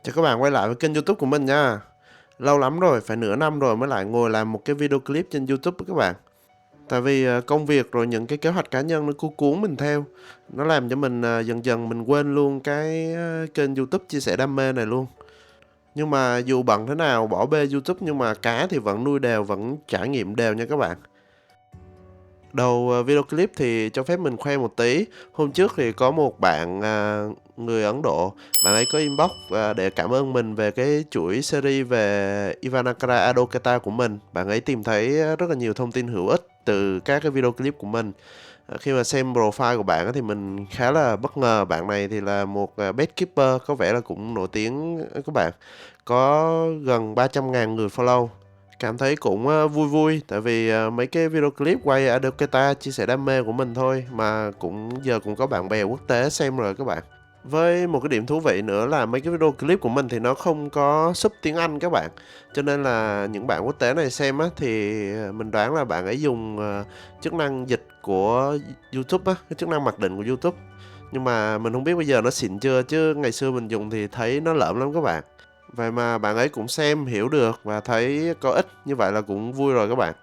Chào các bạn quay lại với kênh YouTube của mình nha. Lâu lắm rồi, phải nửa năm rồi mới lại ngồi làm một cái video clip trên YouTube với các bạn. Tại vì công việc rồi những cái kế hoạch cá nhân nó cuốn mình theo. Nó làm cho mình dần dần mình quên luôn cái kênh YouTube chia sẻ đam mê này luôn. Nhưng mà dù bận thế nào, bỏ bê YouTube nhưng mà cá thì vẫn nuôi đều, vẫn trải nghiệm đều nha các bạn. Đầu video clip thì cho phép mình khoe một tí. Hôm trước thì có một bạn người Ấn Độ, bạn ấy có inbox để cảm ơn mình về cái chuỗi series về Ivanakara Adokata của mình. Bạn ấy tìm thấy rất là nhiều thông tin hữu ích từ các cái video clip của mình. Khi mà xem profile của bạn thì mình khá là bất ngờ. Bạn này thì là một bet keeper, có vẻ là cũng nổi tiếng các bạn. Có gần 300.000 người follow. Cảm thấy cũng vui vui, tại vì mấy cái video clip quay Adokata chia sẻ đam mê của mình thôi mà giờ cũng có bạn bè quốc tế xem rồi các bạn. Với một cái điểm thú vị nữa là mấy cái video clip của mình thì nó không có sub tiếng Anh các bạn. Cho nên là những bạn quốc tế này xem á, thì mình đoán là bạn ấy dùng chức năng dịch của YouTube á, cái chức năng mặc định của YouTube. Nhưng mà mình không biết bây giờ nó xịn chưa, chứ ngày xưa mình dùng thì thấy nó lợm lắm các bạn. Vậy mà bạn ấy cũng xem, hiểu được và thấy có ích, như vậy là cũng vui rồi các bạn.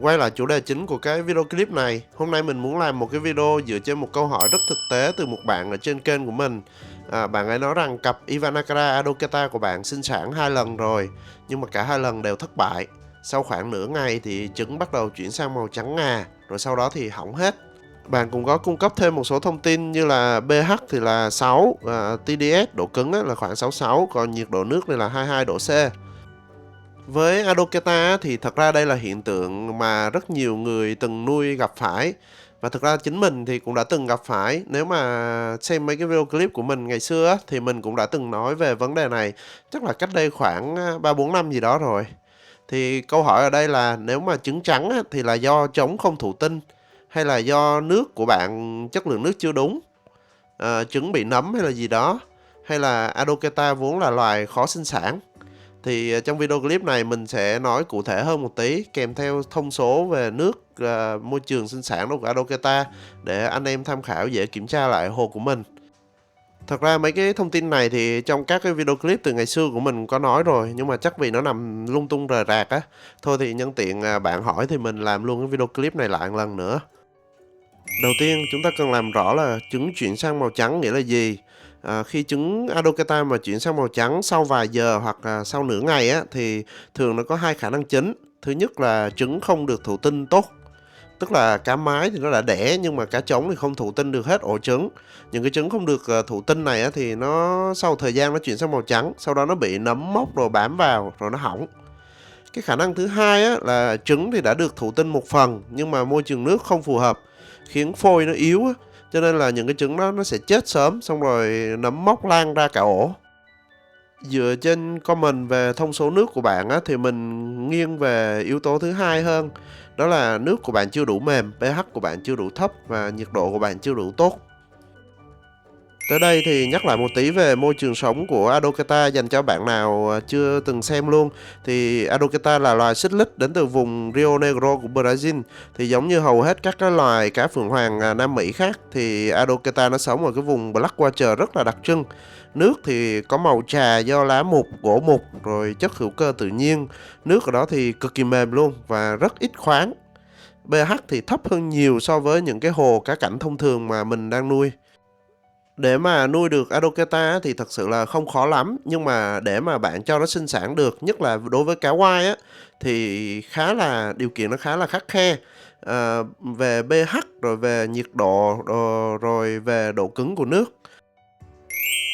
Quay lại chủ đề chính của cái video clip này, hôm nay mình muốn làm một cái video dựa trên một câu hỏi rất thực tế từ một bạn ở trên kênh của mình. Bạn ấy nói rằng cặp Ivanakara Adokata của bạn sinh sản 2 lần rồi, nhưng mà cả hai lần đều thất bại. Sau khoảng nửa ngày thì trứng bắt đầu chuyển sang màu trắng ngà, rồi sau đó thì hỏng hết. Bạn cũng có cung cấp thêm một số thông tin như là pH thì là 6, TDS độ cứng là khoảng 66, còn nhiệt độ nước thì là 22 độ C. Với Adoketa thì thật ra đây là hiện tượng mà rất nhiều người từng nuôi gặp phải. Và thực ra chính mình thì cũng đã từng gặp phải. Nếu mà xem mấy cái video clip của mình ngày xưa thì mình cũng đã từng nói về vấn đề này. Chắc là cách đây khoảng 3-4 năm gì đó rồi. Thì câu hỏi ở đây là nếu mà trứng trắng thì là do trống không thụ tinh, hay là do nước của bạn chất lượng nước chưa đúng, trứng bị nấm hay là gì đó, hay là Adoketa vốn là loài khó sinh sản. Thì trong video clip này mình sẽ nói cụ thể hơn một tí, kèm theo thông số về nước, môi trường sinh sản của Adoketa để anh em tham khảo dễ kiểm tra lại hồ của mình. Thật ra mấy cái thông tin này thì trong các cái video clip từ ngày xưa của mình có nói rồi, nhưng mà chắc vì nó nằm lung tung rời rạc á. Thôi thì nhân tiện bạn hỏi thì mình làm luôn cái video clip này lại một lần nữa. Đầu tiên chúng ta cần làm rõ là trứng chuyển sang màu trắng nghĩa là gì. Khi trứng Adokata mà chuyển sang màu trắng sau vài giờ hoặc sau nửa ngày á, thì thường nó có hai khả năng chính. Thứ nhất là trứng không được thụ tinh tốt, tức là cá mái thì nó đã đẻ nhưng mà cá trống thì không thụ tinh được hết ổ trứng. Những cái trứng không được thụ tinh này á, thì nó sau thời gian nó chuyển sang màu trắng, sau đó nó bị nấm mốc rồi bám vào rồi nó hỏng. Cái khả năng thứ hai á, là trứng thì đã được thụ tinh một phần nhưng mà môi trường nước không phù hợp, khiến phôi nó yếu á, cho nên là những cái trứng đó nó sẽ chết sớm, xong rồi nấm mốc lan ra cả ổ. Dựa trên comment về thông số nước của bạn á, thì mình nghiêng về yếu tố thứ hai hơn, đó là nước của bạn chưa đủ mềm, pH của bạn chưa đủ thấp và nhiệt độ của bạn chưa đủ tốt. Tới đây thì nhắc lại một tí về môi trường sống của Adokata dành cho bạn nào chưa từng xem luôn. Thì Adokata là loài xích lích đến từ vùng Rio Negro của Brazil. Thì giống như hầu hết các cái loài cá phượng hoàng Nam Mỹ khác thì Adokata nó sống ở cái vùng Blackwater rất là đặc trưng. Nước thì có màu trà do lá mục, gỗ mục, rồi chất hữu cơ tự nhiên. Nước ở đó thì cực kỳ mềm luôn và rất ít khoáng. pH thì thấp hơn nhiều so với những cái hồ cá cảnh thông thường mà mình đang nuôi. Để mà nuôi được Adokata thì thật sự là không khó lắm, nhưng mà để mà bạn cho nó sinh sản được, nhất là đối với cá quai á, thì điều kiện nó khá là khắt khe. Về pH rồi về nhiệt độ rồi về độ cứng của nước.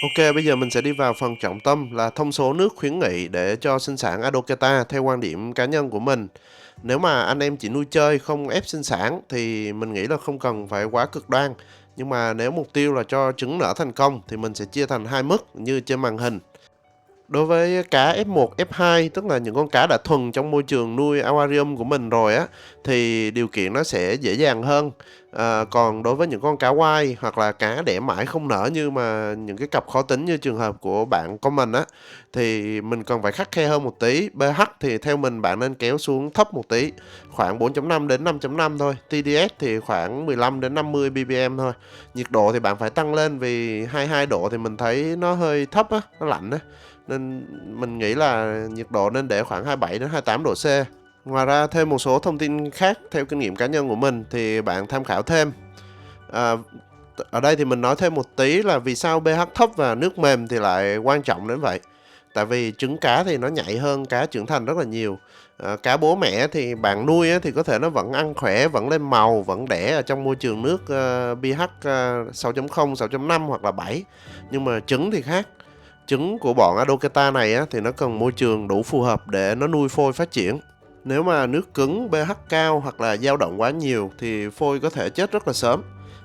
Ok, bây giờ mình sẽ đi vào phần trọng tâm là thông số nước khuyến nghị để cho sinh sản Adokata theo quan điểm cá nhân của mình. Nếu mà anh em chỉ nuôi chơi không ép sinh sản thì mình nghĩ là không cần phải quá cực đoan. Nhưng mà nếu mục tiêu là cho trứng nở thành công thì mình sẽ chia thành hai mức như trên màn hình. Đối với cá F1, F2, tức là những con cá đã thuần trong môi trường nuôi aquarium của mình rồi á, thì điều kiện nó sẽ dễ dàng hơn. Còn đối với những con cá quay hoặc là cá đẻ mãi không nở như mà những cái cặp khó tính như trường hợp của bạn con mình á, thì mình cần phải khắt khe hơn một tí. pH thì theo mình bạn nên kéo xuống thấp một tí, khoảng 4.5 đến 5.5 thôi. TDS thì khoảng 15 đến 50 ppm thôi. Nhiệt độ thì bạn phải tăng lên vì 22 độ thì mình thấy nó hơi thấp á, nó lạnh á. Nên mình nghĩ là nhiệt độ nên để khoảng 27 đến 28 độ C. Ngoài ra thêm một số thông tin khác theo kinh nghiệm cá nhân của mình thì bạn tham khảo thêm. À, Ở đây thì mình nói thêm một tí là vì sao pH thấp và nước mềm thì lại quan trọng đến vậy. Tại vì trứng cá thì nó nhạy hơn cá trưởng thành rất là nhiều. Cá bố mẹ thì bạn nuôi thì có thể nó vẫn ăn khỏe, vẫn lên màu, vẫn đẻ ở trong môi trường nước pH 6.0, 6.5 hoặc là 7. Nhưng mà trứng thì khác. Trứng của bọn Adoketa này thì nó cần môi trường đủ phù hợp để nó nuôi phôi phát triển. Nếu mà nước cứng, pH cao hoặc là dao động quá nhiều thì phôi có thể chết rất là sớm.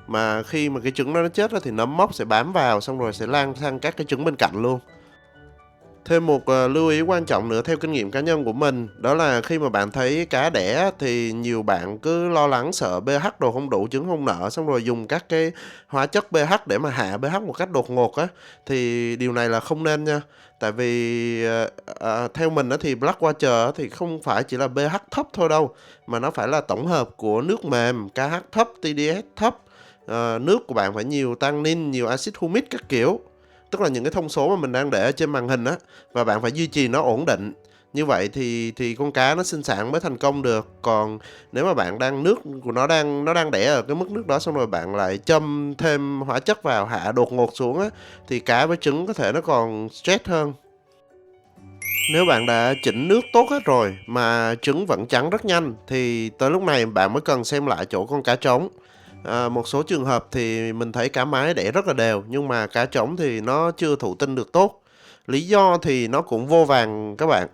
Mà khi mà cái trứng nó chết thì nấm mốc sẽ bám vào xong rồi sẽ lan sang các cái trứng bên cạnh luôn. Thêm một lưu ý quan trọng nữa theo kinh nghiệm cá nhân của mình, đó là khi mà bạn thấy cá đẻ thì nhiều bạn cứ lo lắng sợ pH đồ không đủ, trứng không nở, xong rồi dùng các cái hóa chất pH để mà hạ pH một cách đột ngột á, thì điều này là không nên nha. Tại vì theo mình thì Blackwater thì không phải chỉ là pH thấp thôi đâu, mà nó phải là tổng hợp của nước mềm, KH thấp, TDS thấp, nước của bạn phải nhiều tannin, nhiều axit humic các kiểu, tức là những cái thông số mà mình đang để ở trên màn hình á, và bạn phải duy trì nó ổn định. Như vậy thì con cá nó sinh sản mới thành công được. Còn nếu mà bạn đang nước của nó đang đẻ ở cái mức nước đó, xong rồi bạn lại châm thêm hóa chất vào hạ đột ngột xuống á, thì cá với trứng có thể nó còn stress hơn. Nếu bạn đã chỉnh nước tốt hết rồi mà trứng vẫn trắng rất nhanh thì tới lúc này bạn mới cần xem lại chỗ con cá trống. Một số trường hợp thì mình thấy cá mái đẻ rất là đều nhưng mà cá trống thì nó chưa thụ tinh được tốt. Lý do thì nó cũng vô vàn các bạn.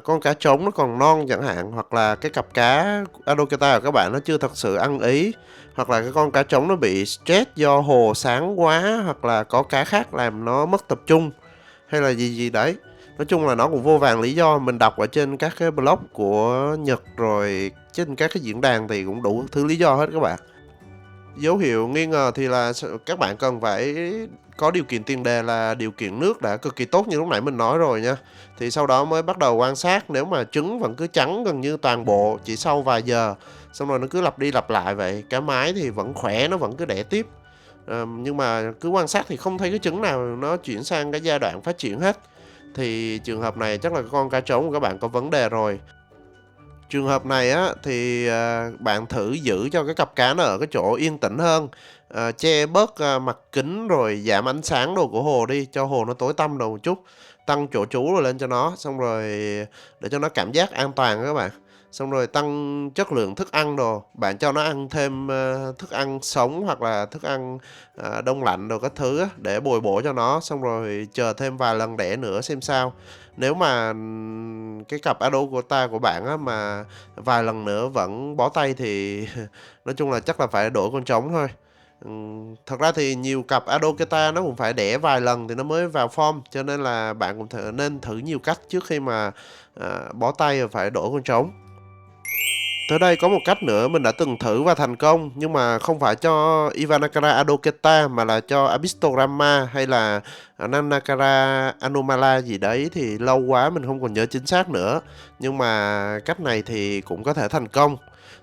Con cá trống nó còn non chẳng hạn, hoặc là cái cặp cá Adoketa của các bạn nó chưa thật sự ăn ý, hoặc là cái con cá trống nó bị stress do hồ sáng quá, hoặc là có cá khác làm nó mất tập trung, hay là gì gì đấy. Nói chung là nó cũng vô vàn lý do, mình đọc ở trên các cái blog của Nhật rồi trên các cái diễn đàn thì cũng đủ thứ lý do hết các bạn. Dấu hiệu nghi ngờ thì là các bạn cần phải có điều kiện tiền đề là điều kiện nước đã cực kỳ tốt như lúc nãy mình nói rồi nha. Thì sau đó mới bắt đầu quan sát. Nếu mà trứng vẫn cứ trắng gần như toàn bộ chỉ sau vài giờ, xong rồi nó cứ lặp đi lặp lại vậy, cá mái thì vẫn khỏe, nó vẫn cứ đẻ tiếp. Nhưng mà cứ quan sát thì không thấy cái trứng nào nó chuyển sang cái giai đoạn phát triển hết, thì trường hợp này chắc là con cá trống của các bạn có vấn đề rồi. Trường hợp này thì bạn thử giữ cho cái cặp cá nó ở cái chỗ yên tĩnh hơn, che bớt mặt kính rồi giảm ánh sáng đồ của hồ đi, cho hồ nó tối tăm đồ một chút, tăng chỗ trú rồi lên cho nó, xong rồi để cho nó cảm giác an toàn các bạn. Xong rồi tăng chất lượng thức ăn đồ, bạn cho nó ăn thêm thức ăn sống hoặc là thức ăn đông lạnh đồ các thứ á, để bồi bổ cho nó, xong rồi chờ thêm vài lần đẻ nữa xem sao. Nếu mà cái cặp Adoketa của bạn á mà vài lần nữa vẫn bó tay thì nói chung là chắc là phải đổi con trống thôi. Thật ra thì nhiều cặp Adoketa nó cũng phải đẻ vài lần thì nó mới vào form, cho nên là bạn cũng nên thử nhiều cách trước khi mà bó tay và phải đổi con trống. Tới đây có một cách nữa mình đã từng thử và thành công, nhưng mà không phải cho Ivanakara Adoketa mà là cho Abistorama hay là Nanakara Anomala gì đấy, thì lâu quá mình không còn nhớ chính xác nữa. Nhưng mà cách này thì cũng có thể thành công.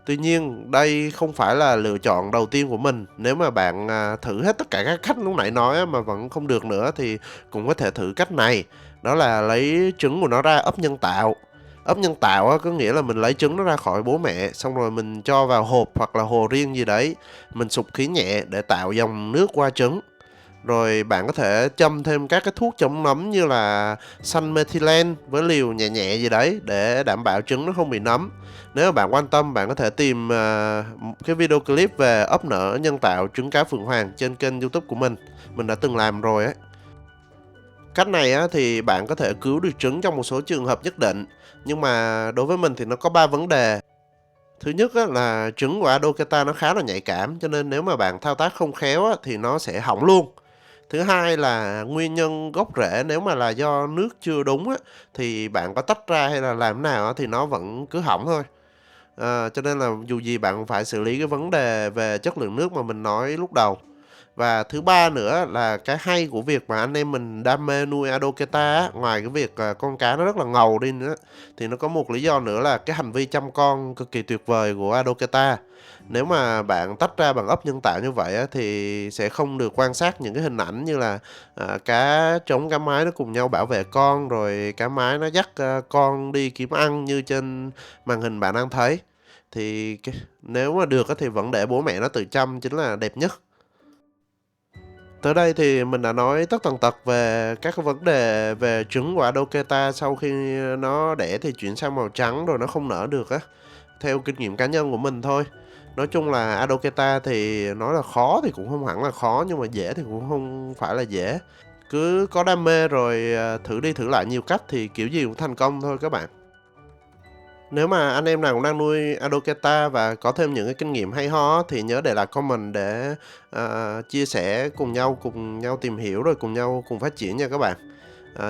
Tuy nhiên đây không phải là lựa chọn đầu tiên của mình. Nếu mà bạn thử hết tất cả các cách lúc nãy nói mà vẫn không được nữa thì cũng có thể thử cách này. Đó là lấy trứng của nó ra ấp nhân tạo. Ấp nhân tạo có nghĩa là mình lấy trứng nó ra khỏi bố mẹ, xong rồi mình cho vào hộp hoặc là hồ riêng gì đấy, mình sục khí nhẹ để tạo dòng nước qua trứng. Rồi bạn có thể châm thêm các cái thuốc chống nấm như là sunmethylene với liều nhẹ nhẹ gì đấy để đảm bảo trứng nó không bị nấm. Nếu mà bạn quan tâm, bạn có thể tìm cái video clip về ấp nở nhân tạo trứng cá phượng hoàng trên kênh YouTube của mình đã từng làm rồi ấy. Cách này thì bạn có thể cứu được trứng trong một số trường hợp nhất định, nhưng mà đối với mình thì nó có 3 vấn đề. Thứ nhất là trứng của Adoketa nó khá là nhạy cảm, cho nên nếu mà bạn thao tác không khéo thì nó sẽ hỏng luôn. Thứ hai là nguyên nhân gốc rễ, nếu mà là do nước chưa đúng thì bạn có tách ra hay là làm nào thì nó vẫn cứ hỏng thôi. Cho nên là dù gì bạn cũng phải xử lý cái vấn đề về chất lượng nước mà mình nói lúc đầu. Và thứ ba nữa là cái hay của việc mà anh em mình đam mê nuôi Adoketa á, ngoài cái việc con cá nó rất là ngầu đi nữa, thì nó có một lý do nữa là cái hành vi chăm con cực kỳ tuyệt vời của Adoketa. Nếu mà bạn tách ra bằng ấp nhân tạo như vậy á, thì sẽ không được quan sát những cái hình ảnh như là cá trống cá mái nó cùng nhau bảo vệ con, rồi cá mái nó dắt con đi kiếm ăn như trên màn hình bạn đang thấy. Thì nếu mà được á, thì vẫn để bố mẹ nó tự chăm chính là đẹp nhất. Tới đây thì mình đã nói tất tần tật về các cái vấn đề về trứng của Adoketa sau khi nó đẻ thì chuyển sang màu trắng rồi nó không nở được á. Theo kinh nghiệm cá nhân của mình thôi. Nói chung là Adoketa thì nói là khó thì cũng không hẳn là khó, nhưng mà dễ thì cũng không phải là dễ. Cứ có đam mê rồi thử đi thử lại nhiều cách thì kiểu gì cũng thành công thôi các bạn. Nếu mà anh em nào cũng đang nuôi Adoketa và có thêm những cái kinh nghiệm hay ho thì nhớ để lại comment để chia sẻ cùng nhau tìm hiểu rồi cùng phát triển nha các bạn.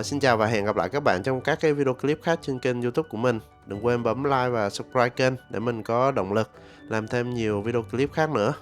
Xin chào và hẹn gặp lại các bạn trong các cái video clip khác trên kênh YouTube của mình. Đừng quên bấm like và subscribe kênh để mình có động lực làm thêm nhiều video clip khác nữa.